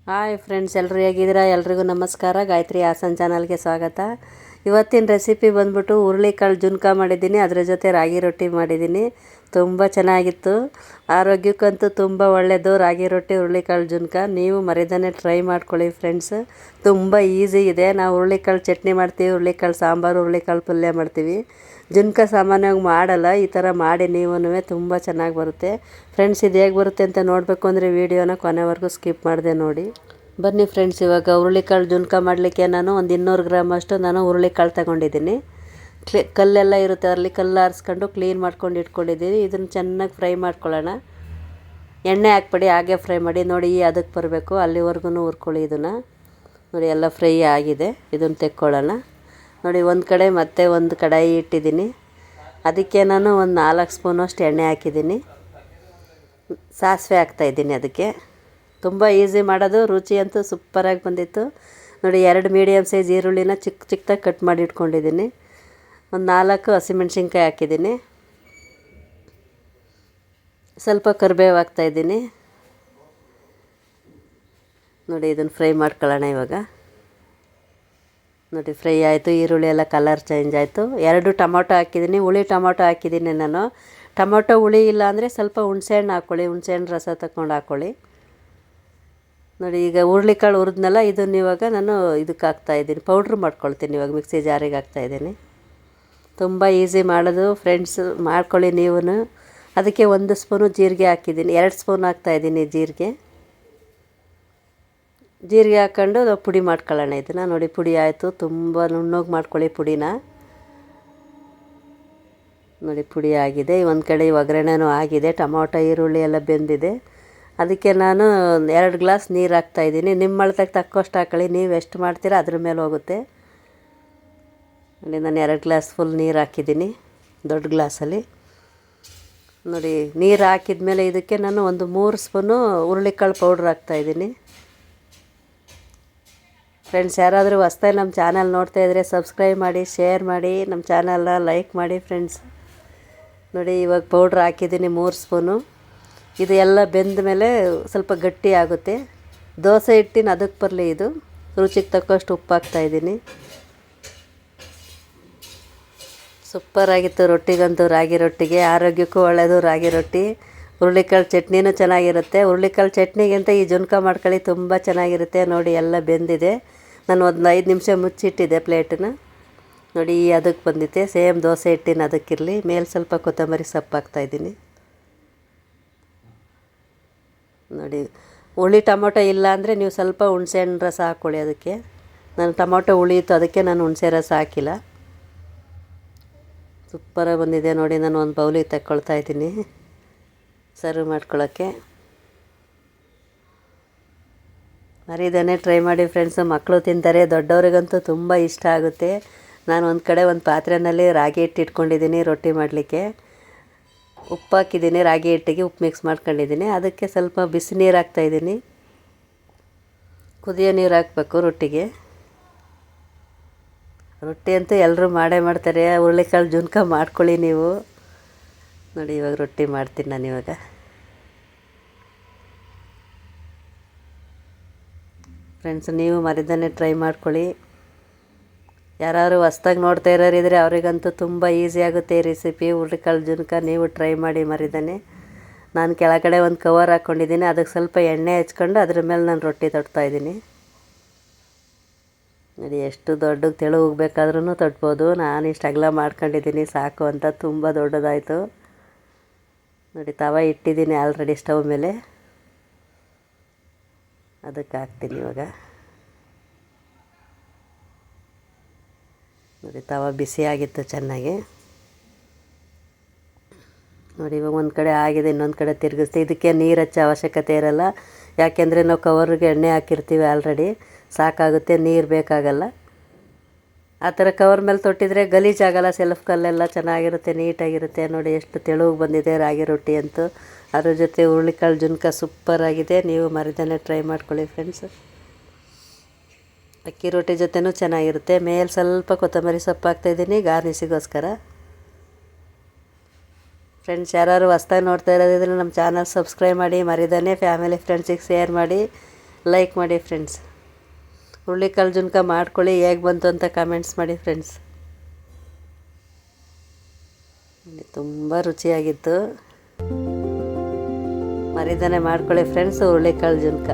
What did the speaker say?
Hi friends, ಎಲ್ಲರೂ ಹೇಗಿದ್ದೀರಾ? ಎಲ್ರಿಗೂ ನಮಸ್ಕಾರ. ಗಾಯತ್ರಿ ಹಾಸನ್ ಚಾನಲ್ಗೆ ಸ್ವಾಗತ. ಇವತ್ತಿನ ರೆಸಿಪಿ ಬಂದ್ಬಿಟ್ಟು ಹುರುಳಿಕಾಳು ಜುನ್ಕ ಮಾಡಿದ್ದೀನಿ. ಅದರ ಜೊತೆ ರಾಗಿ ರೊಟ್ಟಿ ಮಾಡಿದ್ದೀನಿ. ತುಂಬ ಚೆನ್ನಾಗಿತ್ತು. ಆರೋಗ್ಯಕ್ಕಂತೂ ತುಂಬ ಒಳ್ಳೆಯದು ರಾಗಿ ರೊಟ್ಟಿ, ಹುರುಳಿಕಾಳು ಜುನ್ಕ. ನೀವು ಮರಿದನೇ ಟ್ರೈ ಮಾಡ್ಕೊಳ್ಳಿ ಫ್ರೆಂಡ್ಸ್. ತುಂಬ ಈಸಿ ಇದೆ. ನಾವು ಹುರುಳಿಕಾಳು ಚಟ್ನಿ ಮಾಡ್ತೀವಿ, ಹುರುಳಿಕಾಳು ಸಾಂಬಾರು, ಹುರುಳಿಕಾಳು ಪಲ್ಯ ಮಾಡ್ತೀವಿ. ಜುನ್ಕ ಸಾಮಾನ್ಯವಾಗಿ ಮಾಡಲ್ಲ. ಈ ಥರ ಮಾಡಿ ನೀವೂ ತುಂಬ ಚೆನ್ನಾಗಿ ಬರುತ್ತೆ ಫ್ರೆಂಡ್ಸ್. ಇದು ಹೇಗೆ ಬರುತ್ತೆ ಅಂತ ನೋಡಬೇಕು ಅಂದರೆ ವೀಡಿಯೋನ ಕೊನೆವರೆಗೂ ಸ್ಕಿಪ್ ಮಾಡಿದೆ ನೋಡಿ. ಬನ್ನಿ ಫ್ರೆಂಡ್ಸ್, ಇವಾಗ ಹುರುಳಿಕಾಳು ಜುನ್ಕ ಮಾಡಲಿಕ್ಕೆ ನಾನು ಒಂದು 200 ಗ್ರಾಮ್ ಅಷ್ಟು ಹುರುಳಿಕಾಳು ತಗೊಂಡಿದ್ದೀನಿ. ಕಲ್ಲೆಲ್ಲ ಇರುತ್ತೆ, ಅದರಲ್ಲಿ ಕಲ್ಲು ಆರಿಸ್ಕೊಂಡು ಕ್ಲೀನ್ ಮಾಡ್ಕೊಂಡು ಇಟ್ಕೊಂಡಿದ್ದೀನಿ. ಇದನ್ನು ಚೆನ್ನಾಗಿ ಫ್ರೈ ಮಾಡ್ಕೊಳ್ಳೋಣ. ಎಣ್ಣೆ ಹಾಕ್ಬೇಡಿ, ಹಾಗೆ ಫ್ರೈ ಮಾಡಿ. ನೋಡಿ, ಅದಕ್ಕೆ ಬರಬೇಕು, ಅಲ್ಲಿವರೆಗೂ ಹುರ್ಕೊಳ್ಳಿ. ಇದನ್ನು ನೋಡಿ, ಎಲ್ಲ ಫ್ರೈ ಆಗಿದೆ. ಇದನ್ನು ತೆಕ್ಕೊಳ್ಳೋಣ. ನೋಡಿ, ಒಂದು ಕಡೆ ಮತ್ತೆ ಒಂದು ಕಡಾಯಿ ಇಟ್ಟಿದ್ದೀನಿ. ಅದಕ್ಕೆ ನಾನು ಒಂದು 4 ಸ್ಪೂನಷ್ಟು ಎಣ್ಣೆ ಹಾಕಿದ್ದೀನಿ. ಸಾಸಿವೆ ಹಾಕ್ತಾಯಿದ್ದೀನಿ. ಅದಕ್ಕೆ ತುಂಬ ಈಸಿ ಮಾಡೋದು. ರುಚಿ ಅಂತೂ ಸೂಪರಾಗಿ ಬಂದಿತ್ತು ನೋಡಿ. 2 ಮೀಡಿಯಮ್ ಸೈಜ್ ಈರುಳ್ಳಿನ ಚಿಕ್ಕ ಚಿಕ್ಕದಾಗಿ ಕಟ್ ಮಾಡಿ ಇಟ್ಕೊಂಡಿದ್ದೀನಿ. ಒಂದು 4 ಹಸಿಮೆಣ್ಸಿನ್ಕಾಯಿ ಹಾಕಿದ್ದೀನಿ. ಸ್ವಲ್ಪ ಕರಿಬೇವು ಹಾಕ್ತಾಯಿದ್ದೀನಿ. ನೋಡಿ, ಇದನ್ನು ಫ್ರೈ ಮಾಡ್ಕೊಳ್ಳೋಣ ಇವಾಗ. ನೋಡಿ, ಫ್ರೈ ಆಯಿತು. ಈರುಳ್ಳಿ ಎಲ್ಲ ಕಲರ್ ಚೇಂಜ್ ಆಯಿತು. 2 ಟೊಮೊಟೊ ಹಾಕಿದ್ದೀನಿ. ಹುಳಿ ಟೊಮೊಟೊ ಹಾಕಿದ್ದೀನಿ ನಾನು. ಟೊಮೊಟೊ ಹುಳಿ ಇಲ್ಲ ಅಂದರೆ ಸ್ವಲ್ಪ ಹುಣಸೆಹಣ್ಣು ಹಾಕ್ಕೊಳ್ಳಿ. ಹುಣಸೆಹಣ್ಣು ರಸ ತಗೊಂಡು ಹಾಕ್ಕೊಳ್ಳಿ. ನೋಡಿ, ಈಗ ಹುರುಳಿಕಾಳು ಹುರಿದ್ನಲ್ಲ, ಇದನ್ನು ಇವಾಗ ನಾನು ಇದಕ್ಕೆ ಹಾಕ್ತಾಯಿದ್ದೀನಿ. ಪೌಡ್ರ್ ಮಾಡ್ಕೊಳ್ತೀನಿ. ಇವಾಗ ಮಿಕ್ಸಿ ಜಾರಿಗೆ ಹಾಕ್ತಾಯಿದ್ದೀನಿ. ತುಂಬ ಈಸಿ ಮಾಡೋದು ಫ್ರೆಂಡ್ಸ್, ಮಾಡ್ಕೊಳ್ಳಿ ನೀವು. ಅದಕ್ಕೆ 1 ಸ್ಪೂನು ಜೀರಿಗೆ ಹಾಕಿದ್ದೀನಿ. 2 ಸ್ಪೂನ್ ಹಾಕ್ತಾಯಿದ್ದೀನಿ ಜೀರಿಗೆ ಹಾಕ್ಕೊಂಡು ಪುಡಿ ಮಾಡ್ಕೊಳ್ಳೋಣ ಇದನ್ನು. ನೋಡಿ, ಪುಡಿ ಆಯಿತು. ತುಂಬ ನುಣ್ಣಗೆ ಮಾಡ್ಕೊಳ್ಳಿ ಪುಡಿನ. ನೋಡಿ, ಪುಡಿ ಆಗಿದೆ. ಒಂದು ಕಡೆ ಒಗ್ಗರಣೆನೂ ಆಗಿದೆ. ಟೊಮೊಟೊ ಈರುಳ್ಳಿ ಎಲ್ಲ ಬೆಂದಿದೆ. ಅದಕ್ಕೆ ನಾನು 2 ಗ್ಲಾಸ್ ನೀರು ಹಾಕ್ತಾಯಿದ್ದೀನಿ. ನಿಮ್ಮ ಅಳತೆಗೆ ತಕ್ಕಷ್ಟು ಹಾಕ್ಕೊಳ್ಳಿ. ನೀವು ಎಷ್ಟು ಮಾಡ್ತೀರಾ ಅದ್ರ ಮೇಲೆ ಹೋಗುತ್ತೆ. ನೋಡಿ, ನಾನು 2 ಗ್ಲಾಸ್ ಫುಲ್ ನೀರು ಹಾಕಿದ್ದೀನಿ, ದೊಡ್ಡ ಗ್ಲಾಸಲ್ಲಿ. ನೋಡಿ, ನೀರು ಹಾಕಿದ ಮೇಲೆ ಇದಕ್ಕೆ ನಾನು ಒಂದು 3 ಸ್ಪೂನು ಹುರುಳಿಕಾಳು ಪೌಡ್ರ್ ಹಾಕ್ತಾಯಿದ್ದೀನಿ. ಫ್ರೆಂಡ್ಸ್, ಯಾರಾದರೂ ಹೊಸ್ದಾಗಿ ನಮ್ಮ ಚಾನಲ್ ನೋಡ್ತಾಯಿದ್ರೆ ಸಬ್ಸ್ಕ್ರೈಬ್ ಮಾಡಿ, ಶೇರ್ ಮಾಡಿ, ನಮ್ಮ ಚಾನಲ್ನ ಲೈಕ್ ಮಾಡಿ ಫ್ರೆಂಡ್ಸ್. ನೋಡಿ, ಇವಾಗ ಪೌಡ್ರ್ ಹಾಕಿದ್ದೀನಿ 3 ಸ್ಪೂನು. ಇದು ಎಲ್ಲ ಬೆಂದ ಮೇಲೆ ಸ್ವಲ್ಪ ಗಟ್ಟಿ ಆಗುತ್ತೆ. ದೋಸೆ ಹಿಟ್ಟಿನ ಅದಕ್ಕೆ ಬರಲಿ. ಇದು ರುಚಿಗೆ ತಕ್ಕಷ್ಟು ಉಪ್ಪು ಹಾಕ್ತಾಯಿದ್ದೀನಿ. ಸೂಪರಾಗಿತ್ತು ರೊಟ್ಟಿಗಂತೂ. ರಾಗಿ ರೊಟ್ಟಿಗೆ ಆರೋಗ್ಯಕ್ಕೂ ಒಳ್ಳೆಯದು ರಾಗಿ ರೊಟ್ಟಿ. ಹುರುಳಿಕಾಳು ಚಟ್ನಿನೂ ಚೆನ್ನಾಗಿರುತ್ತೆ. ಹುರುಳಿಕಾಳು ಚಟ್ನಿಗಿಂತ ಈ ಜುನ್ಕ ಮಾಡ್ಕೊಳ್ಳಿ, ತುಂಬ ಚೆನ್ನಾಗಿರುತ್ತೆ. ನೋಡಿ, ಎಲ್ಲ ಬೆಂದಿದೆ. ನಾನು ಒಂದು 5 ನಿಮಿಷ ಮುಚ್ಚಿಟ್ಟಿದ್ದೆ ಪ್ಲೇಟನ್ನ. ನೋಡಿ, ಅದಕ್ಕೆ ಬಂದಿತ್ತೆ. ಸೇಮ್ ದೋಸೆ ಹಿಟ್ಟಿನ ಅದಕ್ಕಿರಲಿ. ಮೇಲೆ ಸ್ವಲ್ಪ ಕೊತ್ತಂಬರಿ ಸೊಪ್ಪು ಹಾಕ್ತಾಯಿದ್ದೀನಿ. ನೋಡಿ, ಹುಳಿ ಟೊಮೊಟೊ ಇಲ್ಲ ಅಂದರೆ ನೀವು ಸ್ವಲ್ಪ ಹುಣಸೆಹಣ್ಣು ರಸ ಹಾಕ್ಕೊಳ್ಳಿ ಅದಕ್ಕೆ. ನಾನು ಟೊಮೊಟೊ ಹುಳಿಯಿತ್ತು, ಅದಕ್ಕೆ ನಾನು ಹುಣಸೆ ರಸ ಹಾಕಿಲ್ಲ. ಸೂಪರಾಗಿ ಬಂದಿದೆ ನೋಡಿ. ನಾನು ಒಂದು ಬೌಲಿಗೆ ತಗೊಳ್ತಾ ಇದ್ದೀನಿ ಸರ್ವ್ ಮಾಡ್ಕೊಳ್ಳೋಕ್ಕೆ. ಮರಿದೇನೆ ಟ್ರೈ ಮಾಡಿ ಫ್ರೆಂಡ್ಸು. ಮಕ್ಕಳು ತಿಂತಾರೆ, ದೊಡ್ಡವ್ರಿಗಂತೂ ತುಂಬ ಇಷ್ಟ ಆಗುತ್ತೆ. ನಾನು ಒಂದು ಕಡೆ ಒಂದು ಪಾತ್ರೆಯಲ್ಲಿ ರಾಗಿ ಹಿಟ್ಟು ಇಟ್ಕೊಂಡಿದ್ದೀನಿ ರೊಟ್ಟಿ ಮಾಡಲಿಕ್ಕೆ. ಉಪ್ಪು ಹಾಕಿದ್ದೀನಿ. ರಾಗಿ ಹಿಟ್ಟಿಗೆ ಉಪ್ಪು ಮಿಕ್ಸ್ ಮಾಡ್ಕೊಂಡಿದ್ದೀನಿ. ಅದಕ್ಕೆ ಸ್ವಲ್ಪ ಬಿಸಿ ನೀರು ಹಾಕ್ತಾಯಿದ್ದೀನಿ. ಕುದಿಯೋ ನೀರು ಹಾಕಬೇಕು ರೊಟ್ಟಿಗೆ. ರೊಟ್ಟಿ ಅಂತೂ ಎಲ್ಲರೂ ಮಾಡೇ ಮಾಡ್ತಾರೆ. ಹುರುಳಿಕಾಳು ಜುನ್ಕ ಮಾಡ್ಕೊಳ್ಳಿ ನೀವು. ನೋಡಿ, ಇವಾಗ ರೊಟ್ಟಿ ಮಾಡ್ತೀನಿ ನಾನು ಇವಾಗ. ಫ್ರೆಂಡ್ಸ್, ನೀವು ಮರಿದನ್ನೇ ಟ್ರೈ ಮಾಡ್ಕೊಳ್ಳಿ. ಯಾರು ಹೊಸ್ದಾಗಿ ನೋಡ್ತಾ ಇರೋರಿದ್ರೆ ಅವರಿಗಂತೂ ತುಂಬ ಈಸಿ ಆಗುತ್ತೆ ಈ ರೆಸಿಪಿ. ಹುರುಳಿಕಾಳು ಜುನ್ಕ ನೀವು ಟ್ರೈ ಮಾಡಿ ಮರಿದನ್ನೇ. ನಾನು ಕೆಳಗಡೆ ಒಂದು ಕವರ್ ಹಾಕ್ಕೊಂಡಿದ್ದೀನಿ. ಅದಕ್ಕೆ ಸ್ವಲ್ಪ ಎಣ್ಣೆ ಹಚ್ಕೊಂಡು ಅದ್ರ ಮೇಲೆ ನಾನು ರೊಟ್ಟಿ ತಟ್ತಾಯಿದ್ದೀನಿ. ನೋಡಿ, ಎಷ್ಟು ದೊಡ್ಡಗೆ ತೆಳು ಹೋಗ್ಬೇಕಾದ್ರೂ ತಟ್ಬೋದು. ನಾನು ಇಷ್ಟು ಅಗಲ ಮಾಡ್ಕೊಂಡಿದ್ದೀನಿ ಸಾಕು ಅಂತ. ತುಂಬ ದೊಡ್ಡದಾಯಿತು. ನೋಡಿ, ತವ ಇಟ್ಟಿದ್ದೀನಿ ಆಲ್ರೆಡಿ ಸ್ಟವ್ ಮೇಲೆ. ಅದಕ್ಕೆ ಹಾಕ್ತೀನಿ ಇವಾಗ. ನೋಡಿ, ತವ ಬಿಸಿ ಆಗಿತ್ತು ಚೆನ್ನಾಗಿ. ನೋಡಿ, ಇವಾಗ ಒಂದು ಕಡೆ ಆಗಿದೆ, ಇನ್ನೊಂದು ಕಡೆ ತಿರುಗಿಸ್ತೀವಿ. ಇದಕ್ಕೆ ನೀರು ಹಚ್ಚೋ ಅವಶ್ಯಕತೆ ಇರೋಲ್ಲ. ಯಾಕೆಂದರೆ ನಾವು ಕವರ್ಗೆ ಎಣ್ಣೆ ಹಾಕಿರ್ತೀವಿ ಆಲ್ರೆಡಿ. ಸಾಕಾಗುತ್ತೆ, ನೀರು ಬೇಕಾಗಲ್ಲ. ಆ ಥರ ಕವರ್ ಮೇಲೆ ತೊಟ್ಟಿದ್ರೆ ಗಲೀಜಾಗಲ್ಲ. ಸೆಲ್ಫ್ ಕಲ್ಲೆಲ್ಲ ಚೆನ್ನಾಗಿರುತ್ತೆ, ನೀಟಾಗಿರುತ್ತೆ. ನೋಡಿ, ಎಷ್ಟು ತೆಳುಗೆ ಬಂದಿದೆ ರಾಗಿ ರೊಟ್ಟಿ ಅಂತೂ. ಅದ್ರ ಜೊತೆ ಹುರುಳಿಕಾಳು ಜುನ್ಕ ಸೂಪರಾಗಿದೆ. ನೀವು ಮರಿದನ್ನೇ ಟ್ರೈ ಮಾಡ್ಕೊಳ್ಳಿ ಫ್ರೆಂಡ್ಸ್. ಅಕ್ಕಿ ರೊಟ್ಟಿ ಜೊತೆನೂ ಚೆನ್ನಾಗಿರುತ್ತೆ. ಮೇಲೆ ಸ್ವಲ್ಪ ಕೊತ್ತಂಬರಿ ಸೊಪ್ಪು ಹಾಕ್ತಾಯಿದ್ದೀನಿ ಗಾರ್ನಿಷಿಗೋಸ್ಕರ. ಫ್ರೆಂಡ್ಸ್, ಯಾರು ಹೊಸ್ದಾಗಿ ನೋಡ್ತಾ ಇರೋದಿದ್ರೆ ನಮ್ಮ ಚಾನಲ್ ಸಬ್ಸ್ಕ್ರೈಬ್ ಮಾಡಿ, ಮರಿದನ್ನೇ ಫ್ಯಾಮಿಲಿ ಫ್ರೆಂಡ್ಸಿಗೆ ಶೇರ್ ಮಾಡಿ. ಲೈಕ್ ಮಾಡಿ ಫ್ರೆಂಡ್ಸ್. ಹುರುಳಿಕಾಳು ಜುನ್ಕ ಮಾಡ್ಕೊಳ್ಳಿ, ಹೇಗೆ ಬಂತು ಅಂತ ಕಮೆಂಟ್ಸ್ ಮಾಡಿ ಫ್ರೆಂಡ್ಸ್. ತುಂಬ ರುಚಿಯಾಗಿತ್ತು. ಮರಿದಾನೆ ಮಾಡ್ಕೊಳ್ಳಿ ಫ್ರೆಂಡ್ಸ್ ಹುರುಳಿಕಾಳು ಜುನ್ಕ.